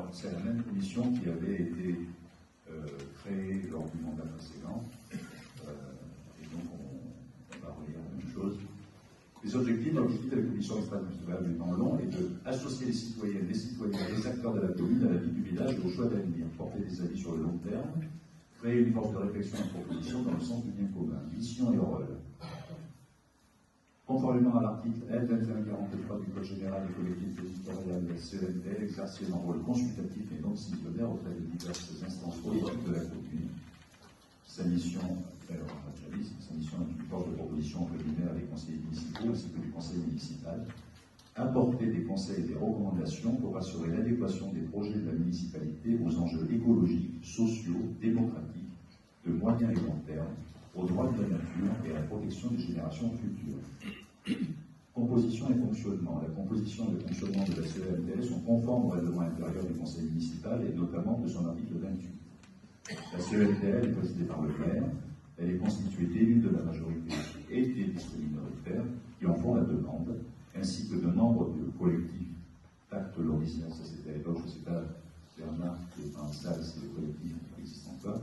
Alors, c'est la même commission qui avait été créée lors du mandat précédent. Et donc, on va relire la même chose. L'objectif de la commission extra-municipale du temps long est d'associer les citoyennes, les citoyens et les acteurs de la commune à la vie du village et au choix d'avenir, porter des avis sur le long terme, créer une force de réflexion et de proposition dans le sens du bien commun. Mission et rôle. Conformément à l'article L2143 du Code général des collectivités territoriales de la CENTL, exercer un rôle consultatif et non décisionnaire auprès de diverses instances politiques de la commune. Sa mission, sa mission est une force de proposition entre les maires et les conseillers municipaux ainsi que du conseil municipal, apporter des conseils et des recommandations pour assurer l'adéquation des projets de la municipalité aux enjeux écologiques, sociaux, démocratiques, de moyen et long terme, aux droits de la nature et à la protection des générations futures. Composition et fonctionnement. La composition et le fonctionnement de la CENTL sont conformes au règlement intérieur du conseil municipal et notamment de son article 28. La CENTL est présidée par le maire, elle est constituée d'élus de la majorité et des listes minoritaires qui en font la demande, ainsi que de membres de collectifs Pacte Lorraisien, ça c'était à l'époque, je ne sais pas, Bernard qui est en salle, c'est le collectif qui existe encore,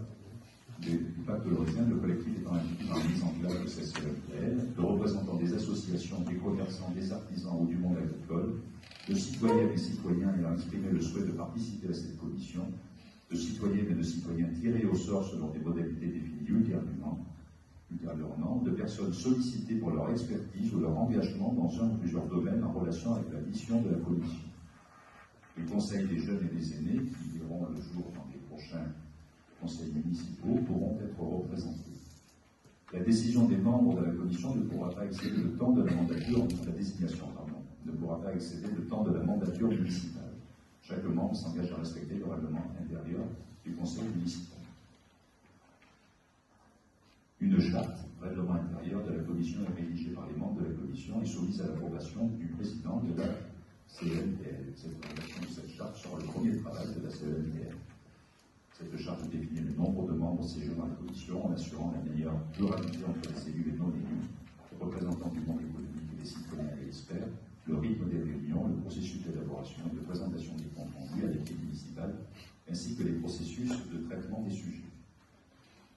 du Pacte Lorraisien, le collectif étant impliqué dans la mise en place de cette CENTL, de représentants des associations, des commerçants, des artisans ou du monde agricole, de citoyennes et citoyens ayant exprimé le souhait de participer à cette commission, de citoyennes et de citoyens tirés au sort selon des modalités définies ultérieurement, de personnes sollicitées pour leur expertise ou leur engagement dans un ou plusieurs domaines en relation avec la mission de la commission. Les conseils des jeunes et des aînés, qui verront le jour dans les prochains conseils municipaux, pourront être représentés. La décision des membres de la commission ne pourra pas excéder le temps de la mandature, la désignation, pardon, ne pourra pas excéder le temps de la mandature municipale. Chaque membre s'engage à respecter le règlement intérieur du conseil municipal. Une charte, règlement intérieur de la commission est rédigée par les membres de la commission et soumise à l'approbation du président de la CENTL. Cette charte sera le premier travail de la CENTL. Cette charte définit le nombre de membres siégeant dans la commission en assurant la meilleure pluralité entre les élus et non élus, les représentants du monde économique et les citoyens et experts, le rythme des réunions, le processus d'élaboration et de présentation des comptes rendus à l'équipe municipale, ainsi que les processus de traitement des sujets.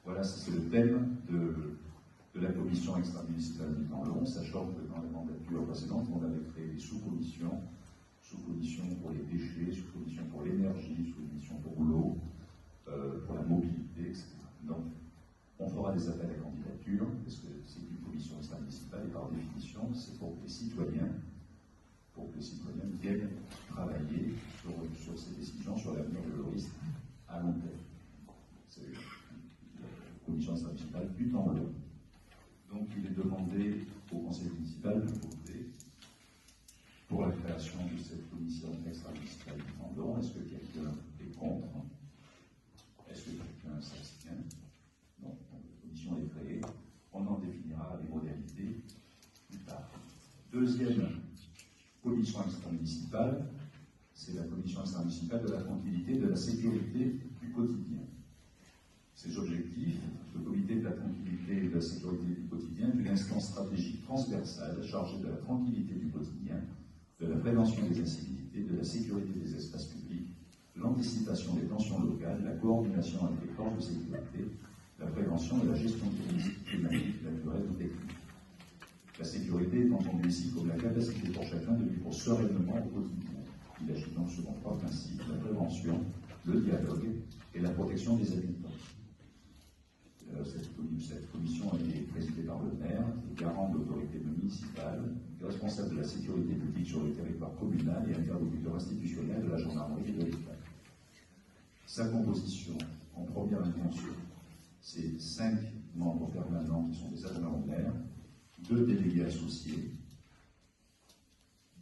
Voilà, c'est le thème de la commission extra-municipale du temps long, sachant que dans la mandature précédente, on avait créé des sous-commissions pour les déchets, sous-commissions pour l'énergie, sous-commissions pour l'eau, pour la mobilité, etc. Donc, on fera des appels à candidature, parce que c'est une commission extra-municipale, et par définition, c'est pour que les citoyens viennent travailler sur ces décisions, sur l'avenir de l'Oris à long terme. C'est la commission extra-municipale du temps long. Donc, il est demandé au conseil municipal de voter pour la création de cette commission extra-municipale du temps long. Est-ce que quelqu'un est contre? Est-ce que quelqu'un s'abstient? Non, donc la commission est créée. On en définira les modalités plus tard. Deuxième commission extra-municipale, c'est la commission extra-municipale de la tranquillité et de la sécurité du quotidien. Ces objectifs, le comité de la tranquillité et de la sécurité du quotidien est une instance stratégique transversale chargée de la tranquillité du quotidien, de la prévention des incivilités, de la sécurité des espaces publics, l'anticipation des tensions locales, la coordination avec les forces de sécurité, la prévention et la gestion des risques climatiques, naturels ou techniques. La sécurité est entendue ici comme la capacité pour chacun de vivre sereinement au quotidien. Il agit donc selon trois principes: la prévention, le dialogue et la protection des habitants. Cette commission est présidée par le maire, est garant de l'autorité municipale, responsable de la sécurité publique sur le territoire communal et interlocuteur institutionnel de la gendarmerie de l'État. Sa composition, en première intention, c'est 5 membres permanents qui sont des adjoints au maire, 2 délégués associés,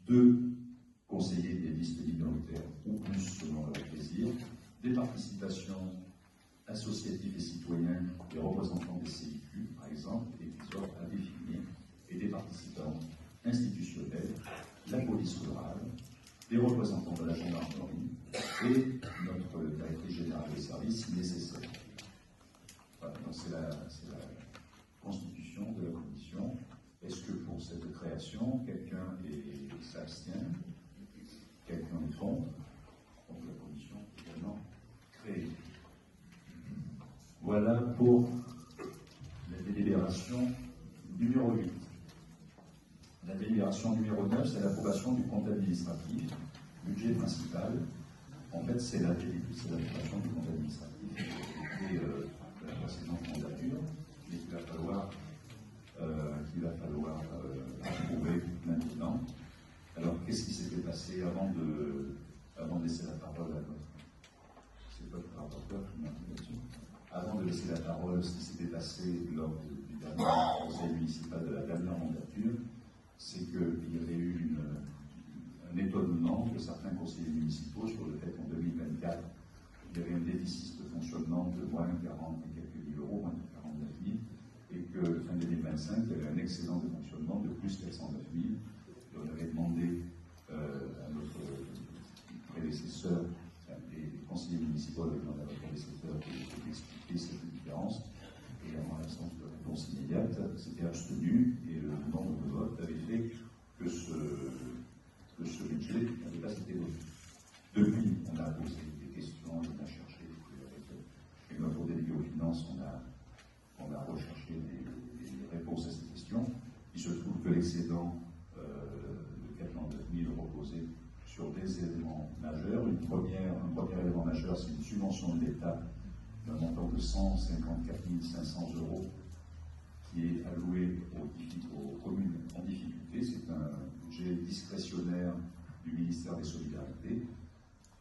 2 conseillers des listes minoritaires ou plus selon leur plaisir, des participations associatives et citoyens, des représentants des CIQ, par exemple, et des ordres à définir, et des participants institutionnels, la police rurale, des représentants de la gendarmerie et notre directrice générale des services si nécessaire. Voilà, donc c'est la constitution de la commission. Est-ce que pour cette création, quelqu'un s'abstient? Quelqu'un est contre? Donc la commission Voilà pour la délibération numéro 8. La délibération numéro 9, c'est l'approbation du compte administratif, budget principal. En fait, c'est l'approbation du compte administratif de la précédente mandature, mais qu'il va falloir approuver maintenant. Alors, qu'est-ce qui s'était passé avant de laisser la parole à notre... C'est votre rapporteur qui m'a dit là-dessus. Avant de laisser la parole, ce qui s'était passé lors du dernier conseil municipal de la dernière mandature, c'est qu'il y avait eu un étonnement de certains conseillers municipaux sur le fait qu'en 2024, il y avait un déficit de fonctionnement de moins 40 et quelques mille euros, moins de 49 000, et que fin 2025, il y avait un excédent de fonctionnement de plus 409 000. Et on avait demandé à notre prédécesseur, les conseillers municipaux avaient demandé à notre prédécesseur d'expliquer cette différence, et en l'absence de réponse immédiate, s'était abstenu, et le nombre de votes avait fait que ce budget n'avait pas été voté. Depuis, on a posé des questions, on a cherché, avec notre délégué aux finances, on a recherché des réponses à ces questions. Il se trouve que l'excédent de 89 000 reposait sur des éléments majeurs. Un premier élément majeur, c'est une subvention de l'État d'un montant de 154 500 euros qui est alloué aux communes en difficulté. C'est un budget discrétionnaire du ministère des Solidarités.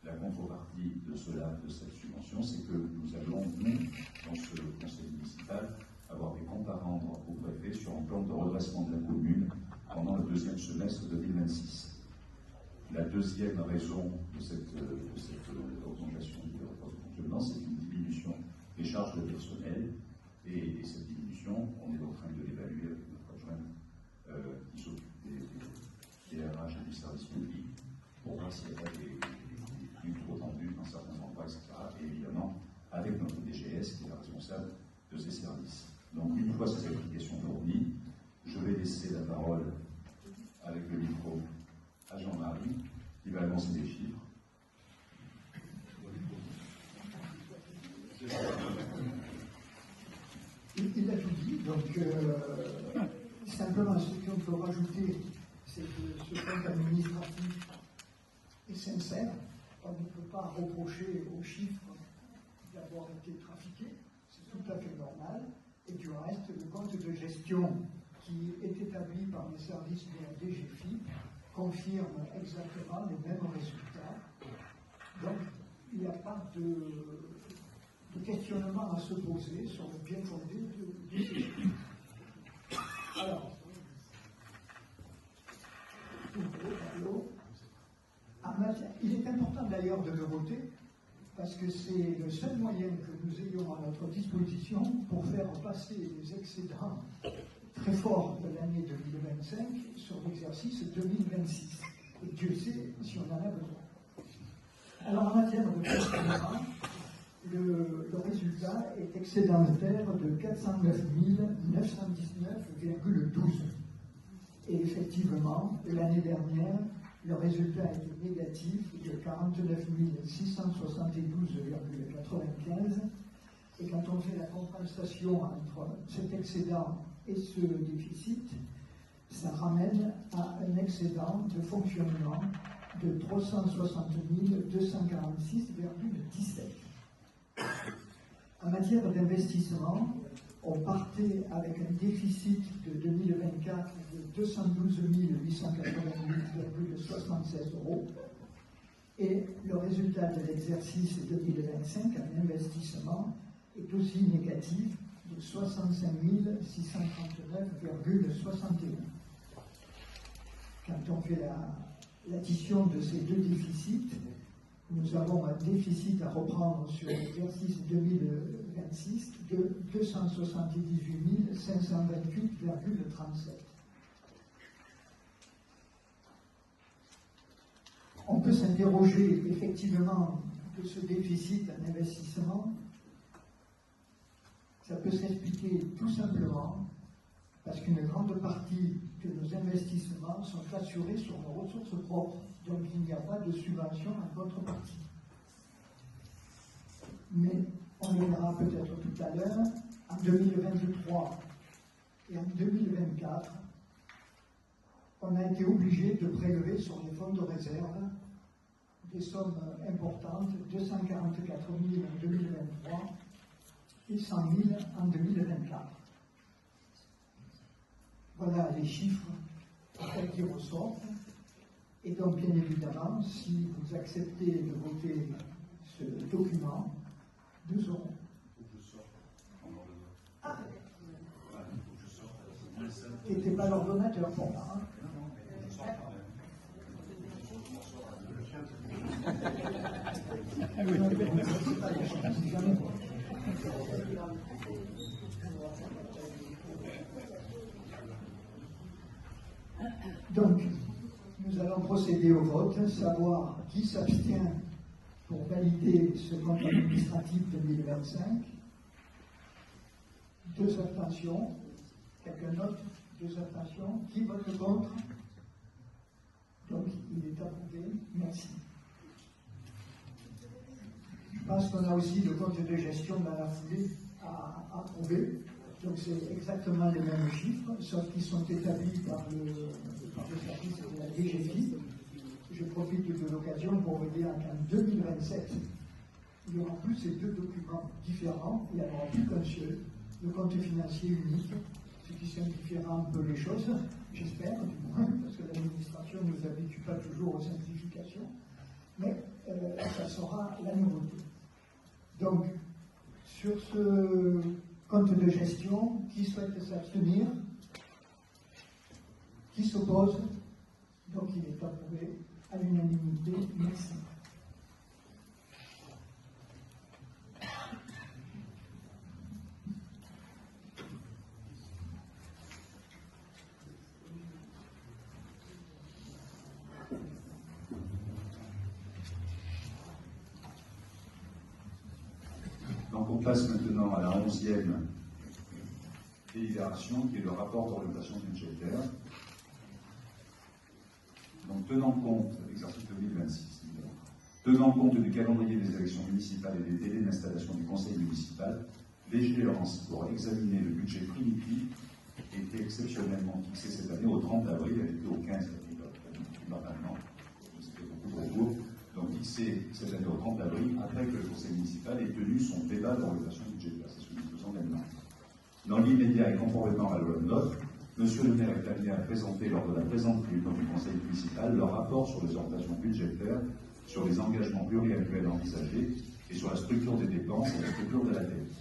La contrepartie de cette subvention, c'est que nous allons, nous, dans ce conseil municipal, avoir des comptes à rendre au préfet sur un plan de redressement de la commune pendant le deuxième semestre 2026. La deuxième raison de cette augmentation du rapport de fonctionnement, c'est une diminution des charges de personnel. Et cette diminution, on est en train de l'évaluer avec notre adjoint qui s'occupe des RH et du service public pour voir s'il y a des flux trop tendus dans certains endroits, etc. Et évidemment, avec notre DGS qui est la responsable de ces services. Donc, une fois ces explications fournies, je vais laisser la parole avec le micro à Jean-Marie, qui va annoncer des chiffres. Il a tout dit, donc simplement ce qu'on peut rajouter, c'est que ce compte administratif est sincère. On ne peut pas reprocher aux chiffres d'avoir été trafiqués, c'est tout à fait normal. Et du reste, le compte de gestion qui est établi par les services de la DGFiP confirme exactement les mêmes résultats. Donc, il n'y a pas de questionnement à se poser sur le bien fondé de ces chiffres. Alors, il est important d'ailleurs de le voter parce que c'est le seul moyen que nous ayons à notre disposition pour faire passer les excédents très forts de l'année 2025 sur l'exercice 2026. Et Dieu sait si on en a besoin. Alors en matière de fonctionnement, le résultat est excédentaire de 409 919,12. Et effectivement, l'année dernière, le résultat était négatif de 49 672,95. Et quand on fait la compensation entre cet excédent et ce déficit, ça ramène à un excédent de fonctionnement de 360 246,17. En matière d'investissement, on partait avec un déficit de 2024 de 212 888,76 euros et le résultat de l'exercice 2025 en investissement est aussi négatif de 65 639,61. Quand on fait l'addition de ces deux déficits, nous avons un déficit à reprendre sur l'exercice 2026 de 278 528,37. On peut s'interroger effectivement de ce déficit en investissement. Ça peut s'expliquer tout simplement parce qu'une grande partie de nos investissements sont assurés sur nos ressources propres, donc il n'y a pas de subvention en contrepartie. Mais on le verra peut-être tout à l'heure, en 2023 et en 2024, on a été obligé de prélever sur les fonds de réserve des sommes importantes, 244 000 en 2023 et 100 000 en 2024. Voilà les chiffres qui ressortent. Et donc, bien évidemment, si vous acceptez de voter ce document, nous aurons. Ah, tu n'étais pas l'ordonnateur pour moi. Hein. Donc, nous allons procéder au vote, savoir qui s'abstient pour valider ce compte administratif 2025. 2 abstentions. Quelqu'un note 2 abstentions. Qui vote contre? Donc, il est approuvé. Merci. Je pense qu'on a aussi le compte de gestion dans la foulée à approuver. Donc, c'est exactement les mêmes chiffres, sauf qu'ils sont établis par le service de la DGFiP. Je profite de l'occasion pour vous dire qu'en 2027, il n'y aura plus ces 2 documents différents, il n'y en aura plus qu'un seul, le compte financier unique, ce qui simplifiera un peu les choses, j'espère, du moins, parce que l'administration ne nous habitue pas toujours aux simplifications, mais ça sera la nouveauté. Donc, sur ce compte de gestion, qui souhaite s'abstenir? Qui s'oppose? Donc il est approuvé à l'unanimité. Merci. Donc on passe maintenant à la 11e délibération, qui est le rapport d'orientation budgétaire. Donc tenant compte, exercice 2026, tenant compte du calendrier des élections municipales et des délais d'installation du conseil municipal, l'échéance pour examiner le budget primitif était exceptionnellement fixée cette année au 30 avril, elle était au 15 avril, normalement, c'était beaucoup trop court. Donc fixé cette année au 30 avril, après que le conseil municipal ait tenu son débat d'orientation budgétaire. C'est ce que nous faisons maintenant. Dans l'immédiat et conformément à la loi de l'offre, M. le maire est amené à présenter lors de la présente réunion du conseil municipal le rapport sur les orientations budgétaires, sur les engagements pluriannuels envisagés et sur la structure des dépenses et la structure de la dette.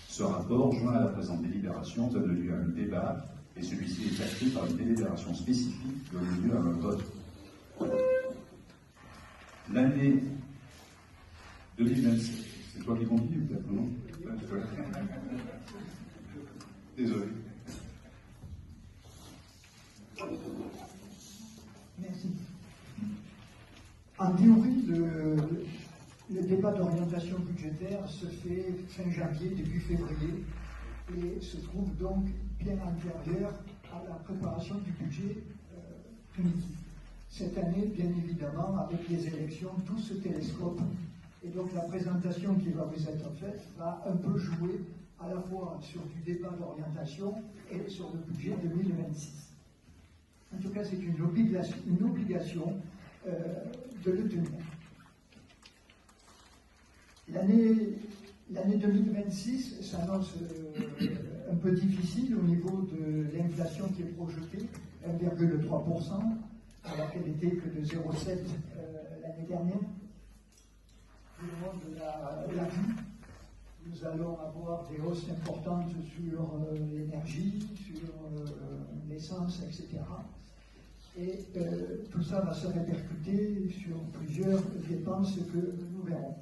Ce rapport, joint à la présente délibération, donne lieu à un débat et celui-ci est acté par une délibération spécifique donne lieu à un vote. L'année 2027, c'est toi qui continue peut-être, non? Désolé. Merci. En théorie, le débat d'orientation budgétaire se fait fin janvier, début février, et se trouve donc bien antérieur à la préparation du budget primitif. Cette année, bien évidemment, avec les élections, tout se télescope. Et donc la présentation qui va vous être faite va un peu jouer à la fois sur du débat d'orientation et sur le budget 2026. En tout cas, c'est une obligation de le tenir. L'année 2026 s'annonce un peu difficile au niveau de l'inflation qui est projetée, 1,3%, alors qu'elle n'était que de 0,7% l'année dernière. Au moment de la vie, nous allons avoir des hausses importantes sur l'énergie, sur l'essence, etc. Et tout ça va se répercuter sur plusieurs dépenses que nous verrons.